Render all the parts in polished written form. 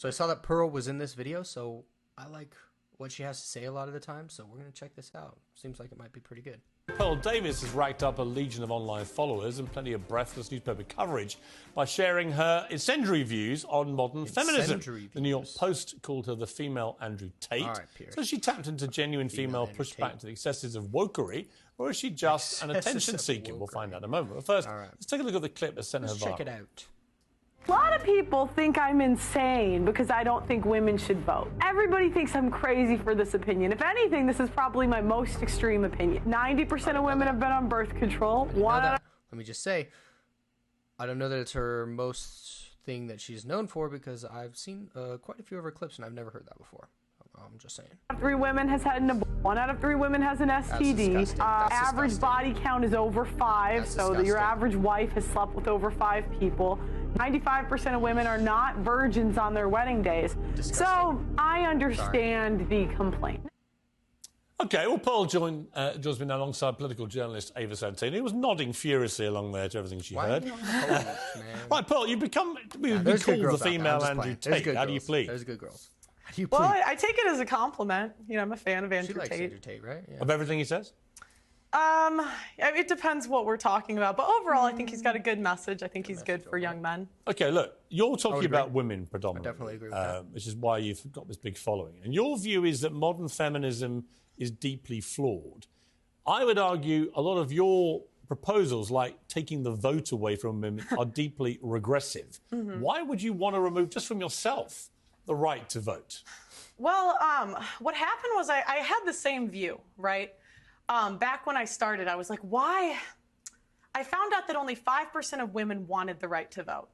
So I saw that Pearl was in this video, so I like what she has to say a lot of the time, so we're going to check this out. Seems like it might be pretty good. Pearl Davis has racked up a legion of online followers and plenty of breathless newspaper coverage by sharing her incendiary views on modern feminism. The New York Post called her the female Andrew Tate. All right, so she tapped into genuine female pushback to the excesses of wokery, or is she just an attention seeker? We'll find out in a moment. But first, let's take a look at the clip that sent her viral. Check it out. A lot of people think I'm insane because I don't think women should vote. Everybody thinks I'm crazy for this opinion. If anything, this is probably my most extreme opinion. 90% of women have been on birth control. Let me just say, I don't know that it's her most thing that she's known for because I've seen quite a few of her clips and I've never heard that before. I'm just saying. 3 women has had an abortion. 1 out of 3 women has an STD. Average body count is over 5, so your average wife has slept with over 5 people. 95% of women are not virgins on their wedding days. So I understand the complaint. Okay, well, Pearl joins me now alongside political journalist Ava Santini, who was nodding furiously along there to everything she heard. Right, Pearl, you've become called the female Andrew Tate. How do you plead? There's good girls. Well, I take it as a compliment. You know, I'm a fan of Andrew Tate. She likes Andrew Tate, right? Yeah. Of everything he says? It depends what we're talking about. But overall, I think he's got a good message. I think he's good for young men. Okay, look, you're talking about women predominantly. I definitely agree with that. Which is why you've got this big following. And your view is that modern feminism is deeply flawed. I would argue a lot of your proposals, like taking the vote away from women, are deeply regressive. Why would you want to remove, just from yourself, the right to vote? Well, what happened was I had the same view, right? Back when I started, I was like, why? I found out that only 5% of women wanted the right to vote.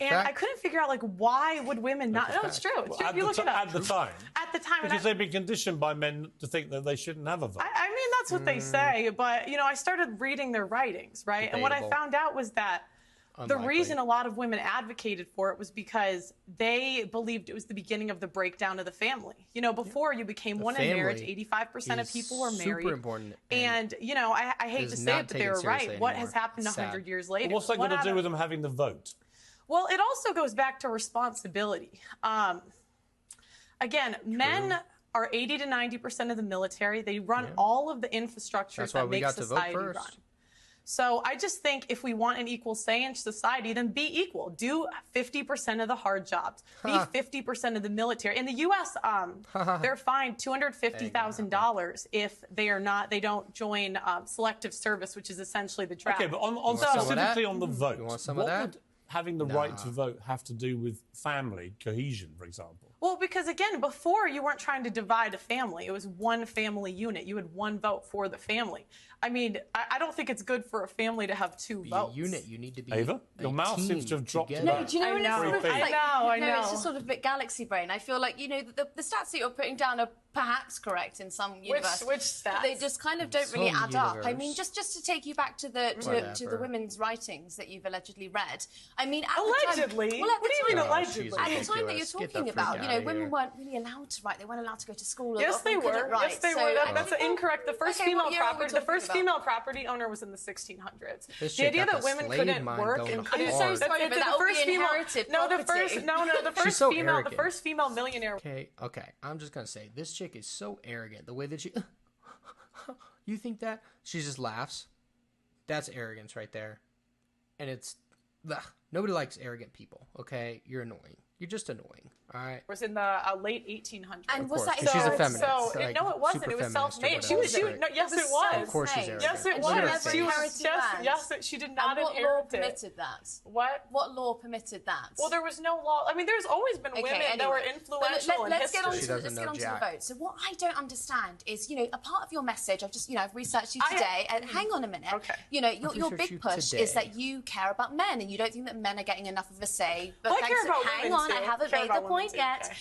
And I couldn't figure out, like, why would women not? No, it's true. It's true. If you look it up. At the time. At the time. Because they've been conditioned by men to think that they shouldn't have a vote. I mean, that's what they say. But, you know, I started reading their writings, right? And what I found out was that the reason a lot of women advocated for it was because they believed it was the beginning of the breakdown of the family. You know, before you became one in marriage, 85% of people were married. Super important. And you know, I hate to say it, but they were right. What has happened 100 years later? What's that got to do with them having the vote? Well, it also goes back to responsibility. Again, men are 80 to 90% of the military. They run all of the infrastructures that make society run. So I just think if we want an equal say in society, then be equal. Do 50% of the hard jobs. Be 50% of the military. In the U.S., they're fined $250,000 if they don't join selective service, which is essentially the draft. Okay, but specifically on the vote, you want some of that? Would having the right to vote have to do with family cohesion, for example? Well, because, again, before you weren't trying to divide a family. It was one family unit. You had one vote for the family. I mean, I don't think it's good for a family to have 2 votes. A unit, you need to be Ava, your mouth seems to have dropped. No, do you know when it's sort of like, I know. It's just sort of a bit galaxy brain. I feel like, you know, the stats that you're putting down are perhaps correct in some universe. Which stats? They just kind of don't really add up. I mean, just to take you back to the women's writings that you've allegedly read. I mean, allegedly? The time, well, what do you mean allegedly? At the time that you're talking about, you know, women weren't really allowed to write. They weren't allowed to go to school. Yes, they were. Yes, they were. That's incorrect. The first female property owner was in the 1600s. The idea that women couldn't work and couldn't. I'm so sorry, but that would be inherited property. The first female millionaire. Okay. I'm just gonna say this chick is so arrogant. The way that she, you think that she just laughs. That's arrogance right there, and it's nobody likes arrogant people. Okay, you're annoying. You're just annoying. All right. It was in the late 1800s. And was that? She's a feminist. So no, it wasn't. It was self-made. She was. No, yes, it was. Of course, she's arrogant. Yes, it was. She was. Yes, she did not inherit it. What law permitted that? What? What law permitted that? Well, there was no law. I mean, there's always been women that were influential in history. Let's get on to the vote. So what I don't understand is, you know, a part of your message. I've researched you today. And hang on a minute. Okay. You know, your big push is that you care about men and you don't think that men are getting enough of a say. But hang on, I haven't made the point yet.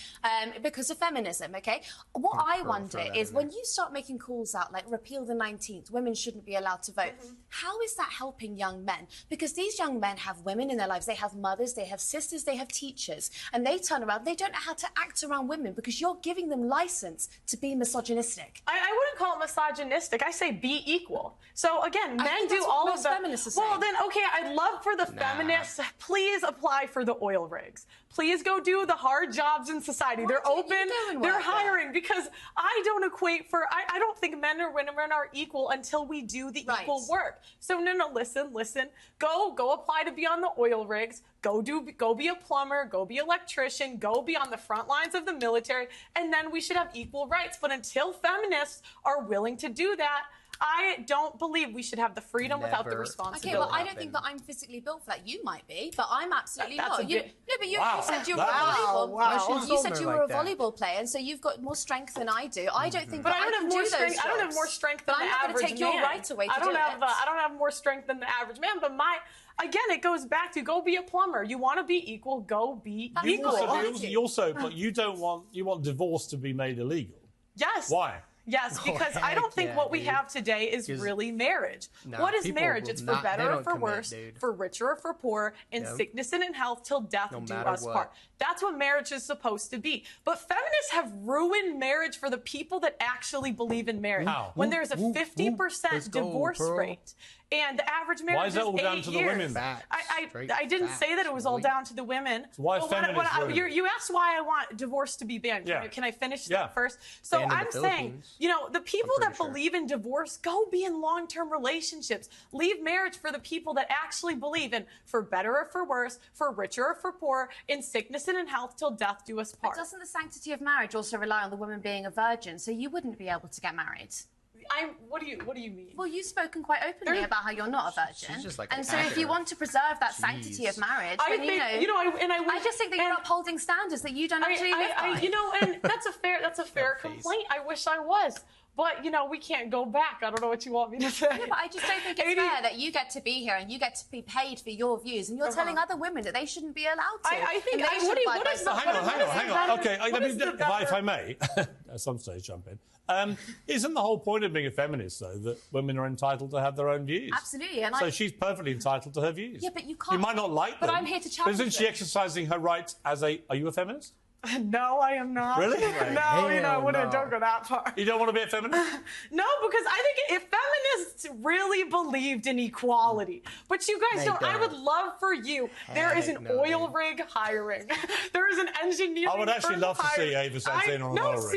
Because of feminism, okay? What I wonder is when you start making calls out like repeal the 19th, women shouldn't be allowed to vote, how is that helping young men? Because these young men have women in their lives, they have mothers, they have sisters, they have teachers, and they turn around, they don't know how to act around women because you're giving them license to be misogynistic. I wouldn't call it misogynistic. I say be equal. So again, men do all of the. Well, then okay, I'd love for the feminists. Please apply for the oil rigs. Please go do the hard jobs in society. They're open. They're hiring because I don't equate for. I don't think men or women are equal until we do the equal work. So no, listen. Go apply to be on the oil rigs. Go be a plumber. Go be an electrician. Go be on the front lines of the military, and then we should have equal rights. But until feminists are willing to do that, I don't believe we should have the freedom without the responsibility. Okay, well, I don't think that I'm physically built for that. You might be, but I'm absolutely not. No, but you said you were a volleyball. You said you were a volleyball player, and so you've got more strength than I do. I don't think that I can do those jobs. I don't have more strength than the average man. I'm not going to take your right away to do it. I don't have more strength than the average man, but again, it goes back to go be a plumber. You want to be equal, go be equal. But you want divorce to be made illegal. Yes. Why? Yes, because I don't think what we have today is really marriage. What is marriage? It's for better or for worse, for richer or for poor, in sickness and in health, till death do us part. That's what marriage is supposed to be. But feminists have ruined marriage for the people that actually believe in marriage. How? When there's a 50% divorce rate. And the average marriage is 8 years. Why is it all down to the women? I didn't say that it was all down to the women. So why you asked why I want divorce to be banned. Can I finish that first? So I'm saying, the people that believe in divorce, go be in long-term relationships. Leave marriage for the people that actually believe in for better or for worse, for richer or for poor, in sickness and in health, till death do us part. But doesn't the sanctity of marriage also rely on the woman being a virgin? So you wouldn't be able to get married. What do you mean? Well, you've spoken quite openly about how you're not a virgin, and so if you want to preserve that sanctity of marriage, then I just think that you're upholding standards that you don't actually live by. And that's a fair complaint. I wish I was. But, we can't go back. I don't know what you want me to say. No, but I just don't think it's fair that you get to be here and you get to be paid for your views, and you're telling other women that they shouldn't be allowed to. I think hang on. Okay, if I may, at some stage jump in. Isn't the whole point of being a feminist, though, that women are entitled to have their own views? Absolutely. So she's perfectly entitled to her views. Yeah, but you can't. You might not like them. But I'm here to challenge them. Isn't she exercising her rights as a... Are you a feminist? No, I am not. Really? No, I wouldn't go that far. You don't want to be a feminist? No, because I think if feminists really believed in equality, but you guys don't. I would love for you. There is an oil rig hiring. There is an engineering I would actually love to see Ava Santana on an oil rig.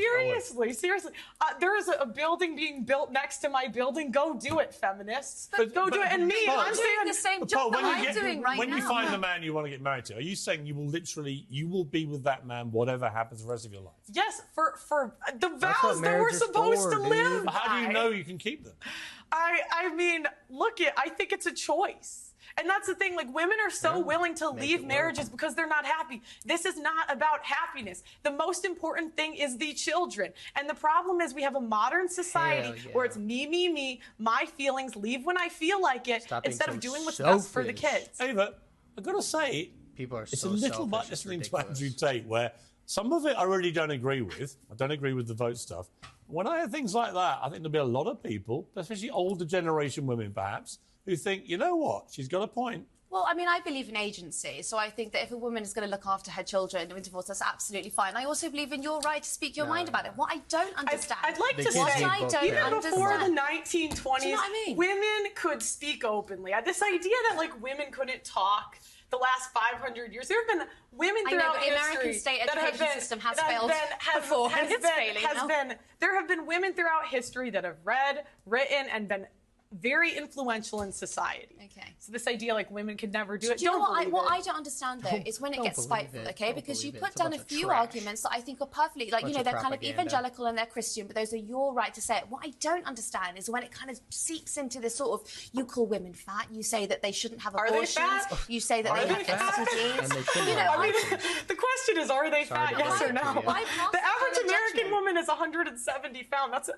Seriously. There is a building being built next to my building. Go do it, feminists. Go do it. And me, I'm doing the same job that I'm doing right now. When you find the man you want to get married to, are you saying you will be with that man whatever happens the rest of your life? Yes, for the vows that we're supposed to live by. How do you know you can keep them? I mean, I think it's a choice. And that's the thing, women are so willing to leave marriages because they're not happy. This is not about happiness. The most important thing is the children. And the problem is we have a modern society where it's me, my feelings, leave when I feel like it, instead of doing what's best for the kids. Ava, I've got to say, it's a little bit listening to Andrew Tate, where some of it I really don't agree with. I don't agree with the vote stuff. When I hear things like that, I think there'll be a lot of people, especially older generation women perhaps, who think, you know what, she's got a point. Well, I mean, I believe in agency, so I think that if a woman is going to look after her children in divorce, that's absolutely fine. I also believe in your right to speak your mind about it. What I don't understand... I'd like to say, even before the 1920s, women could speak openly. This idea that, women couldn't talk... The last 500 years, there have been women throughout history. The American state education system has failed before, and it's failing now. There have been women throughout history that have read, written, and been very influential in society. Okay. So this idea women could never do it. Do you know what I don't understand though is when it gets spiteful, okay? Because you put down a few arguments that I think are perfectly they're kind of evangelical and they're Christian, but those are your right to say it. What I don't understand is when it kind of seeps into this sort of, you call women fat, you say that they shouldn't have abortions, you say that they have STDs. The question is, are they fat? Yes or no? The average American woman is 170 pounds.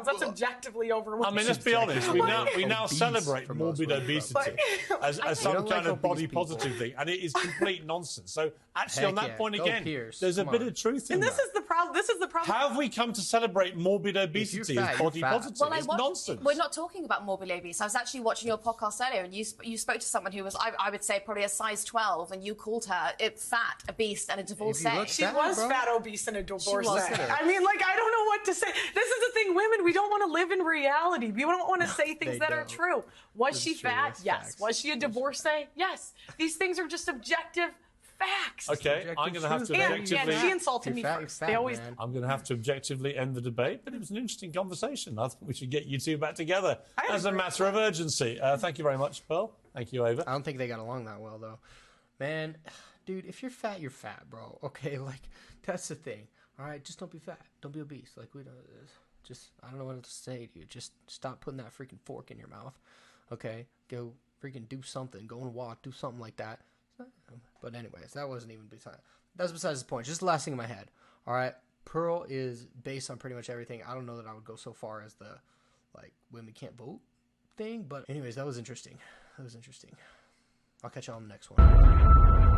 That's objectively overweight. I mean, let's be honest. We now celebrate morbid obesity as some kind of body positive thing, and it is complete nonsense. So actually, on that point again, there's a bit of truth in that. And this is the problem. This is the problem. How have we come to celebrate morbid obesity as body positive? Well, it's nonsense. We're not talking about morbid obese. I was actually watching your podcast earlier, and you spoke to someone who was, I would say, probably a size 12, and you called her fat, obese, and a divorcee. She was fat, obese, and a divorcee. I mean, like, I don't know what to say. This is the thing, women, we don't want to live in reality. We don't want to say things that are true. Was she fat? Yes. Was she a divorcee? Yes. These things are just objective facts. Okay, I'm going to have to objectively... she insulted me first. I'm going to have to objectively end the debate, but it was an interesting conversation. I think we should get you two back together as a matter of urgency. Thank you very much, Pearl. Thank you, Ava. I don't think they got along that well, though. Man, dude, if you're fat, you're fat, bro. Okay, like, that's the thing. All right, just don't be fat. Don't be obese. Like, we don't... Just, I don't know what to say to you. Just stop putting that freaking fork in your mouth. Okay? Go freaking do something. Go on a walk. Do something like that. But anyways, that wasn't even that's besides the point. Just the last thing in my head. All right, Pearl is based on pretty much everything. I don't know that I would go so far as the like women can't vote thing, but anyways, that was interesting. I'll catch you on the next one.